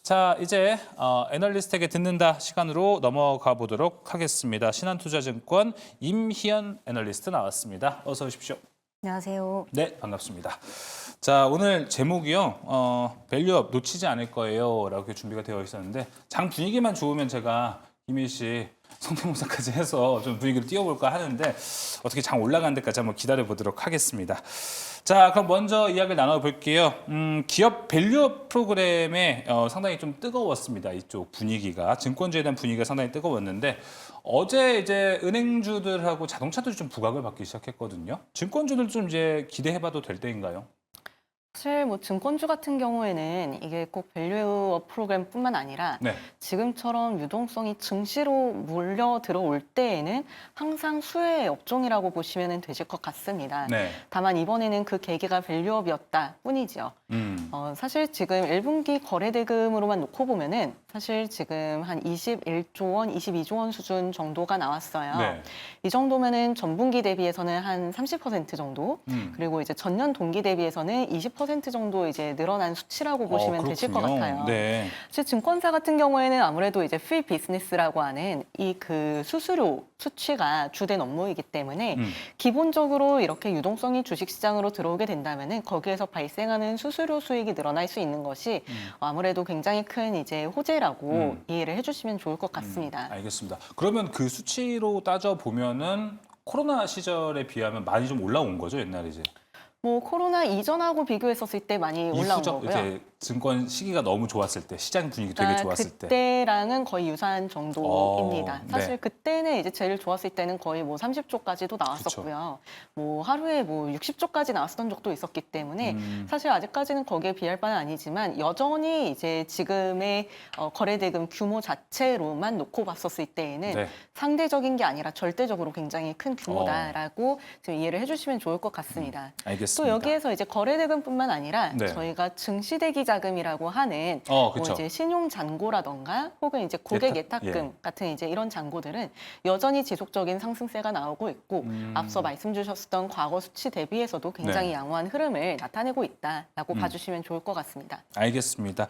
자, 이제 애널리스트에게 듣는다 시간으로 넘어가 보도록 하겠습니다. 신한투자증권 임희연 애널리스트 나왔습니다. 어서 오십시오. 안녕하세요. 네, 반갑습니다. 자, 오늘 제목이요. 밸류업 놓치지 않을 거예요. 라고 준비가 되어 있었는데 장 분위기만 좋으면 제가 김희 씨 성대모사까지 해서 좀 분위기를 띄워볼까 하는데 어떻게 장 올라가는 데까지 한번 기다려 보도록 하겠습니다. 자, 그럼 먼저 이야기를 나눠볼게요. 기업 밸류업 프로그램에 상당히 좀 뜨거웠습니다. 이쪽 분위기가. 증권주에 대한 분위기가 상당히 뜨거웠는데 어제 이제 은행주들하고 자동차들이 좀 부각을 받기 시작했거든요. 증권주들 좀 이제 기대해봐도 될 때인가요? 사실 뭐 증권주 같은 경우에는 이게 꼭 밸류업 프로그램뿐만 아니라 네. 지금처럼 유동성이 증시로 몰려 들어올 때에는 항상 수혜의 업종이라고 보시면 되실 것 같습니다. 네. 다만 이번에는 그 계기가 밸류업이었다 뿐이죠. 사실 지금 1분기 거래 대금으로만 놓고 보면은 사실 지금 한 21조 원, 22조 원 수준 정도가 나왔어요. 네. 이 정도면은 전분기 대비해서는 한 30% 정도, 그리고 이제 전년 동기 대비해서는 20% 정도 이제 늘어난 수치라고 보시면 되실 것 그렇군요. 같아요. 네. 사실 증권사 같은 경우에는 아무래도 이제 프리 비즈니스라고 하는 이 그 수수료 수취가 주된 업무이기 때문에 기본적으로 이렇게 유동성이 주식시장으로 들어오게 된다면은 거기에서 발생하는 수수료 수익이 늘어날 수 있는 것이 아무래도 굉장히 큰 이제 호재라고 이해를 해주시면 좋을 것 같습니다. 알겠습니다. 그러면 그 수치로 따져 보면은 코로나 시절에 비하면 많이 좀 올라온 거죠, 옛날에 이제. 뭐 코로나 이전하고 비교했었을 때 많이 올라온 이후죠? 거고요. 이제 증권 시기가 너무 좋았을 때, 시장 분위기 되게 그러니까 좋았을 때. 그때랑은 거의 유사한 정도입니다. 네. 사실 그때는 이제 제일 좋았을 때는 거의 뭐 30조까지도 나왔었고요. 뭐 하루에 뭐 60조까지 나왔던 적도 있었기 때문에 사실 아직까지는 거기에 비할 바는 아니지만 여전히 이제 지금의 거래 대금 규모 자체로만 놓고 봤었을 때에는 네. 상대적인 게 아니라 절대적으로 굉장히 큰 규모다라고 지금 이해를 해주시면 좋을 것 같습니다. 알겠습니다. 또 여기에서 이제 거래 대금뿐만 아니라 네. 저희가 증시대기 자금이라고 하는 뭐 그쵸. 이제 신용 잔고라던가 혹은 이제 고객 예탁금 같은 이제 이런 잔고들은 여전히 지속적인 상승세가 나오고 있고 앞서 말씀 주셨던 과거 수치 대비해서도 굉장히 네. 양호한 흐름을 나타내고 있다라고 봐주시면 좋을 것 같습니다. 알겠습니다.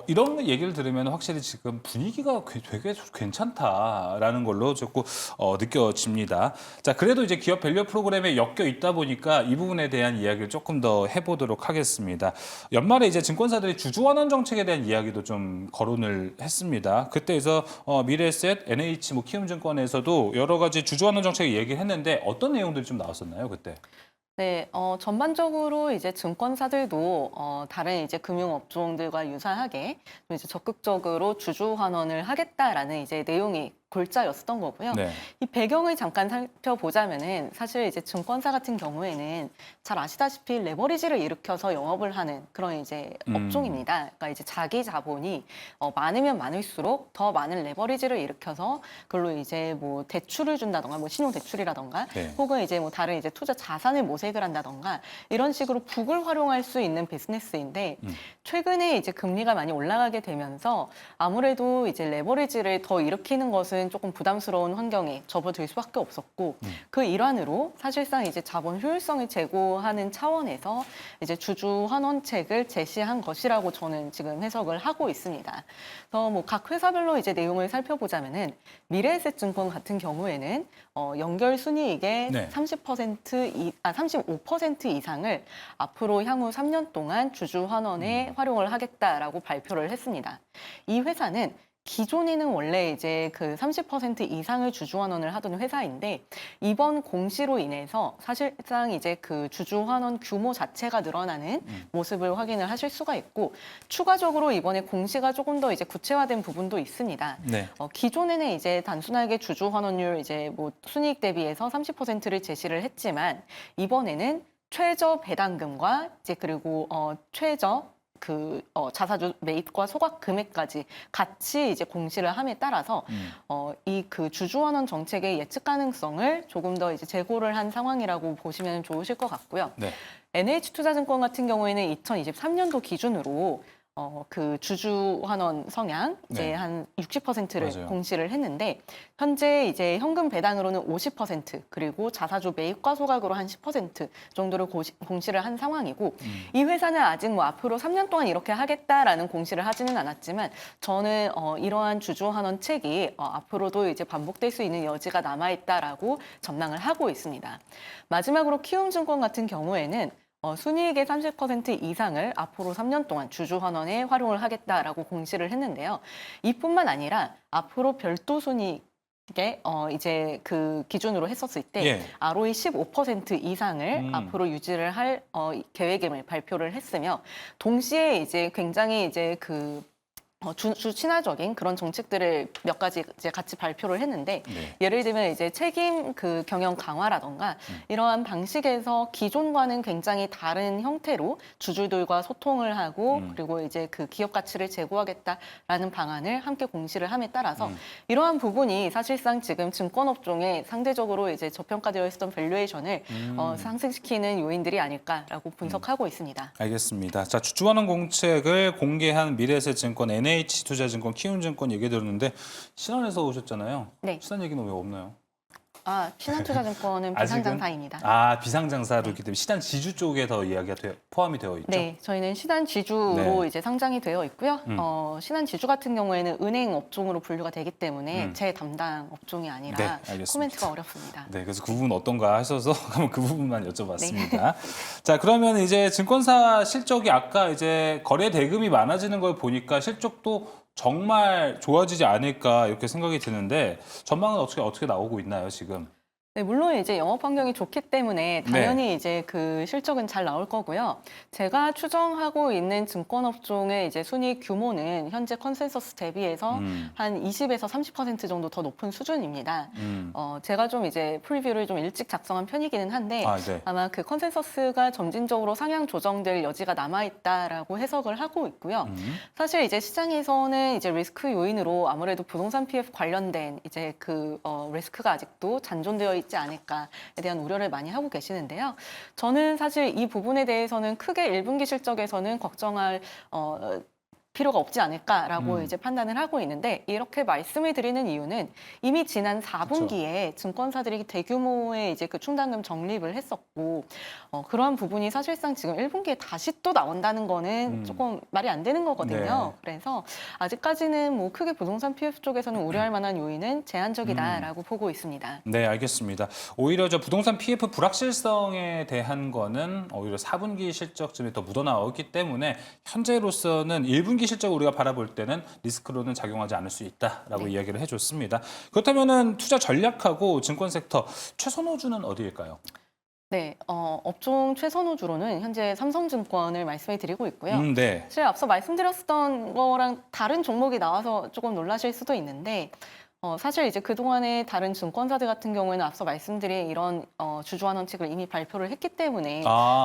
이런 얘기를 들으면 확실히 지금 분위기가 되게 괜찮다라는 걸로 자꾸 느껴집니다. 자, 그래도 이제 기업 밸류 프로그램에 엮여 있다 보니까 이 부분에 대한 이야기를 조금 더 해보도록 하겠습니다. 연말에 이제 증권사들이 주주환원 정책에 대한 이야기도 좀 거론을 했습니다. 그때에서 미래에셋, NH, 뭐 키움증권에서도 여러 가지 주주환원 정책 얘기를 했는데 어떤 내용들이 좀 나왔었나요, 그때? 네, 전반적으로 이제 증권사들도 다른 이제 금융업종들과 유사하게 좀 이제 적극적으로 주주 환원을 하겠다라는 이제 내용이 골자였었던 거고요. 네. 이 배경을 잠깐 살펴보자면은 사실 이제 증권사 같은 경우에는 잘 아시다시피 레버리지를 일으켜서 영업을 하는 그런 이제 업종입니다. 그러니까 이제 자기 자본이 많으면 많을수록 더 많은 레버리지를 일으켜서 그걸로 이제 뭐 대출을 준다던가 뭐 신용 대출이라던가 네. 혹은 이제 뭐 다른 이제 투자 자산을 모색을 한다던가 이런 식으로 북을 활용할 수 있는 비즈니스인데 최근에 이제 금리가 많이 올라가게 되면서 아무래도 이제 레버리지를 더 일으키는 것은 조금 부담스러운 환경에 접어들 수밖에 없었고 그 일환으로 사실상 이제 자본 효율성을 제고하는 차원에서 이제 주주 환원책을 제시한 것이라고 저는 지금 해석을 하고 있습니다. 그래서 뭐 각 회사별로 이제 내용을 살펴보자면은 미래에셋증권 같은 경우에는 연결 순이익의 네. 35% 이상을 앞으로 향후 3년 동안 주주 환원에 활용을 하겠다라고 발표를 했습니다. 이 회사는 기존에는 원래 이제 그 30% 이상을 주주 환원을 하던 회사인데 이번 공시로 인해서 사실상 이제 그 주주 환원 규모 자체가 늘어나는 모습을 확인을 하실 수가 있고 추가적으로 이번에 공시가 조금 더 이제 구체화된 부분도 있습니다. 네. 기존에는 이제 단순하게 주주 환원율 이제 뭐 순이익 대비해서 30%를 제시를 했지만 이번에는 최저 배당금과 이제 그리고 최저 자사주 매입과 소각 금액까지 같이 이제 공시를 함에 따라서 이 그 주주환원 정책의 예측 가능성을 조금 더 이제 제고를 한 상황이라고 보시면 좋으실 것 같고요. 네. NH투자증권 같은 경우에는 2023년도 기준으로 그 주주 환원 성향 이제 네. 한 60%를 맞아요. 공시를 했는데 현재 이제 현금 배당으로는 50% 그리고 자사주 매입 과소각으로 한 10% 정도를 공시를 한 상황이고 이 회사는 아직 뭐 앞으로 3년 동안 이렇게 하겠다라는 공시를 하지는 않았지만 저는 이러한 주주 환원책이 앞으로도 이제 반복될 수 있는 여지가 남아 있다라고 전망을 하고 있습니다. 마지막으로 키움증권 같은 경우에는 순이익의 30% 이상을 앞으로 3년 동안 주주 환원에 활용을 하겠다라고 공시를 했는데요. 이뿐만 아니라 앞으로 별도 순이익에 이제 그 기준으로 했었을 때 예. ROE 15% 이상을 음. 앞으로 유지를 할 계획임을 발표를 했으며 동시에 이제 굉장히 이제 그 주 친화적인 그런 정책들을 몇 가지 이제 같이 발표를 했는데 네. 예를 들면 이제 책임 그 경영 강화라던가 이러한 방식에서 기존과는 굉장히 다른 형태로 주주들과 소통을 하고 그리고 이제 그 기업 가치를 제고하겠다라는 방안을 함께 공시를 함에 따라서 이러한 부분이 사실상 지금 증권업종에 상대적으로 이제 저평가되어 있었던 밸류에이션을 상승시키는 요인들이 아닐까라고 분석하고 있습니다. 알겠습니다. 자, 주주환원 공책을 공개한 미래에셋증권, NH투자증권, 키움증권 얘기 들었는데 신한에서 오셨잖아요. 네. 신한 얘기는 왜 없나요? 신한투자증권은 아직은? 비상장사입니다. 비상장사로 있기 때문에 시단 지주 쪽에 더 이야기가 포함이 되어 있죠. 네, 저희는 신한 지주로 네. 이제 상장이 되어 있고요. 신한 지주 같은 경우에는 은행 업종으로 분류가 되기 때문에 제 담당 업종이 네, 아니라 알겠습니다. 코멘트가 어렵습니다. 네, 그래서 그 부분 어떤가 하셔서 한번 그 부분만 여쭤봤습니다. 자, 그러면 이제 증권사 실적이 아까 이제 거래 대금이 많아지는 걸 보니까 실적도 정말 좋아지지 않을까 이렇게 생각이 드는데 전망은 어떻게 나오고 있나요, 지금? 네, 물론 이제 영업 환경이 좋기 때문에 네. 당연히 이제 그 실적은 잘 나올 거고요. 제가 추정하고 있는 증권업종의 이제 순이익 규모는 현재 컨센서스 대비해서 한 20에서 30% 정도 더 높은 수준입니다. 제가 좀 이제 프리뷰를 좀 일찍 작성한 편이기는 한데 네. 아마 그 컨센서스가 점진적으로 상향 조정될 여지가 남아 있다라고 해석을 하고 있고요. 사실 이제 시장에서는 이제 리스크 요인으로 아무래도 부동산 PF 관련된 이제 그 리스크가 아직도 잔존되어 있지 않을까에 대한 우려를 많이 하고 계시는데요. 저는 사실 이 부분에 대해서는 크게 1분기 실적에서는 걱정할 필요가 없지 않을까라고 이제 판단을 하고 있는데 이렇게 말씀을 드리는 이유는 이미 지난 4분기에 증권사들이 대규모의 이제 그 충당금 적립을 했었고 그러한 부분이 사실상 지금 1분기에 다시 또 나온다는 거는 조금 말이 안 되는 거거든요. 네. 그래서 아직까지는 뭐 크게 부동산 PF 쪽에서는 우려할 만한 요인은 제한적이다라고 보고 있습니다. 네, 알겠습니다. 오히려 저 부동산 PF 불확실성에 대한 거는 오히려 4분기 실적쯤에 더 묻어나왔기 때문에 현재로서는 1분기 실적을 우리가 바라볼 때는 리스크로는 작용하지 않을 수 있다라고 이야기를 해줬습니다. 그렇다면은 투자 전략하고 증권 섹터 최선호주는 어디일까요? 네, 업종 최선호주로는 현재 삼성증권을 말씀해 드리고 있고요. 네. 사실 앞서 말씀드렸던 거랑 다른 종목이 나와서 조금 놀라실 수도 있는데 사실 이제 그동안에 다른 증권사들 같은 경우에는 앞서 말씀드린 이런 주주환원책을 이미 발표를 했기 때문에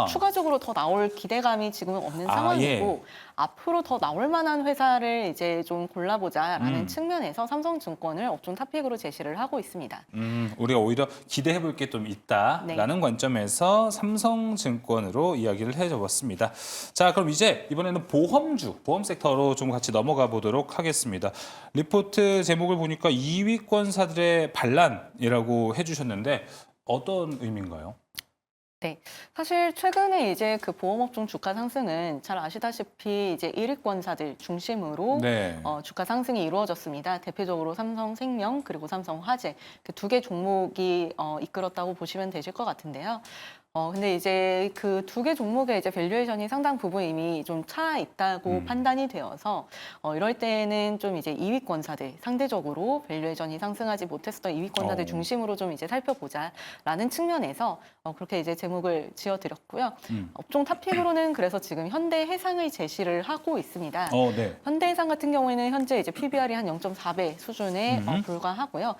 추가적으로 더 나올 기대감이 지금은 없는 상황이고 앞으로 더 나올 만한 회사를 이제 좀 골라보자라는 측면에서 삼성증권을 업종 탑픽으로 제시를 하고 있습니다. 우리가 오히려 기대해 볼 게 좀 있다라는 관점에서 삼성증권으로 이야기를 해줘봤습니다. 자, 그럼 이제 이번에는 보험 섹터로 좀 같이 넘어가 보도록 하겠습니다. 리포트 제목을 보니까 2위권사들의 반란이라고 해주셨는데 어떤 의미인가요? 네, 사실 최근에 이제 그 보험업종 주가 상승은 잘 아시다시피 이제 1위권사들 중심으로 주가 상승이 이루어졌습니다. 대표적으로 삼성생명 그리고 삼성화재 그 두 개 종목이 이끌었다고 보시면 되실 것 같은데요. 근데 이제 그 두 개 종목의 이제 밸류에이션이 상당 부분 이미 좀 차 있다고 판단이 되어서 이럴 때는 좀 이제 2위권사들 상대적으로 밸류에이션이 상승하지 못했었던 2위권사들 중심으로 좀 이제 살펴보자라는 측면에서 그렇게 이제 제목을 지어드렸고요. 업종 탑픽으로는 그래서 지금 현대해상을 제시를 하고 있습니다. 네. 현대해상 같은 경우에는 현재 이제 PBR이 한 0.4배 수준에 불과하고요.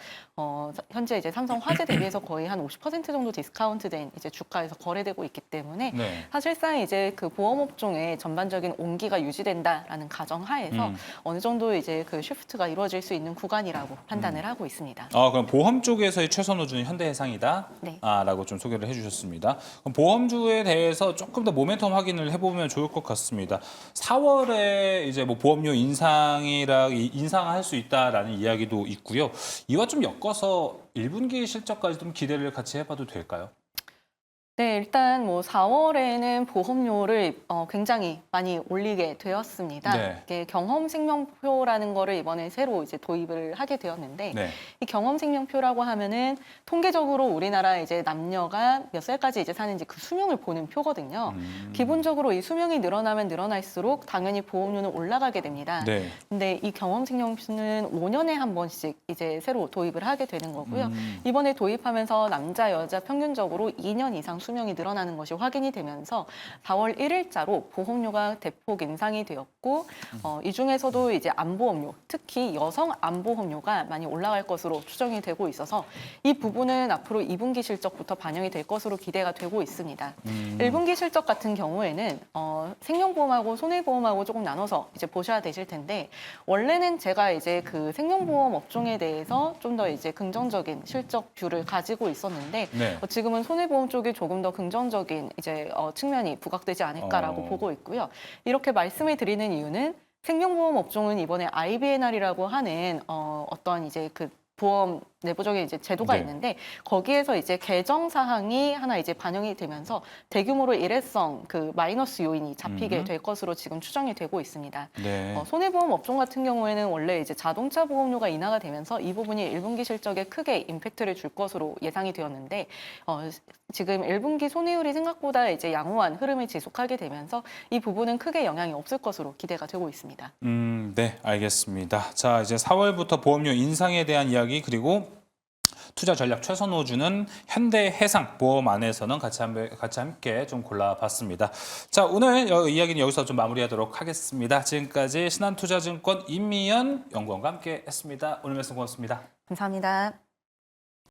현재 이제 삼성화재 대비해서 거의 한 50% 정도 디스카운트된 이제 주가 주가에서 거래되고 있기 때문에 네. 사실상 이제 그 보험업종의 전반적인 온기가 유지된다라는 가정하에서 어느 정도 이제 그 쉬프트가 이루어질 수 있는 구간이라고 판단을 하고 있습니다. 그럼 보험 쪽에서의 최선 호주는 현대해상이다. 네. 라고 좀 소개를 해주셨습니다. 그럼 보험주에 대해서 조금 더 모멘텀 확인을 해보면 좋을 것 같습니다. 4월에 이제 뭐 보험료 인상할 수 있다라는 이야기도 있고요. 이와 좀 엮어서 1분기 실적까지 좀 기대를 같이 해봐도 될까요? 네, 일단 뭐 4월에는 보험료를 굉장히 많이 올리게 되었습니다. 네. 이게 경험생명표라는 거를 이번에 새로 이제 도입을 하게 되었는데 네. 이 경험생명표라고 하면은 통계적으로 우리나라 이제 남녀가 몇 살까지 이제 사는지 그 수명을 보는 표거든요. 기본적으로 이 수명이 늘어나면 늘어날수록 당연히 보험료는 올라가게 됩니다. 네. 근데 이 경험생명표는 5년에 한 번씩 이제 새로 도입을 하게 되는 거고요. 이번에 도입하면서 남자, 여자 평균적으로 2년 이상 수명이 늘어나는 것이 확인이 되면서 4월 1일자로 보험료가 대폭 인상이 되었고 이 중에서도 이제 암보험료, 특히 여성 암보험료가 많이 올라갈 것으로 추정이 되고 있어서 이 부분은 앞으로 2분기 실적부터 반영이 될 것으로 기대가 되고 있습니다. 1분기 실적 같은 경우에는 생명보험하고 손해보험하고 조금 나눠서 이제 보셔야 되실 텐데 원래는 제가 이제 그 생명보험 업종에 대해서 좀 더 이제 긍정적인 실적 뷰를 가지고 있었는데 네. 지금은 손해보험 쪽이 조금 더 긍정적인 이제 측면이 부각되지 않을까라고 보고 있고요. 이렇게 말씀을 드리는 이유는 생명보험 업종은 이번에 IBNR이라고 하는 어떤 이제 그 보험 내부적인 이제 제도가 네. 있는데 거기에서 이제 개정 사항이 하나 이제 반영이 되면서 대규모로 일회성 그 마이너스 요인이 잡히게 될 것으로 지금 추정이 되고 있습니다. 네. 손해보험 업종 같은 경우에는 원래 이제 자동차 보험료가 인하가 되면서 이 부분이 1분기 실적에 크게 임팩트를 줄 것으로 예상이 되었는데 지금 1분기 손해율이 생각보다 이제 양호한 흐름을 지속하게 되면서 이 부분은 크게 영향이 없을 것으로 기대가 되고 있습니다. 네, 알겠습니다. 자, 이제 4월부터 보험료 인상에 대한 이야기 그리고 투자 전략 최선 호주는 현대해상 보험 안에서는 같이 함께 좀 골라봤습니다. 자, 오늘 이야기는 여기서 좀 마무리하도록 하겠습니다. 지금까지 신한투자증권 임미연 연구원과 함께했습니다. 오늘 말씀 고맙습니다. 감사합니다.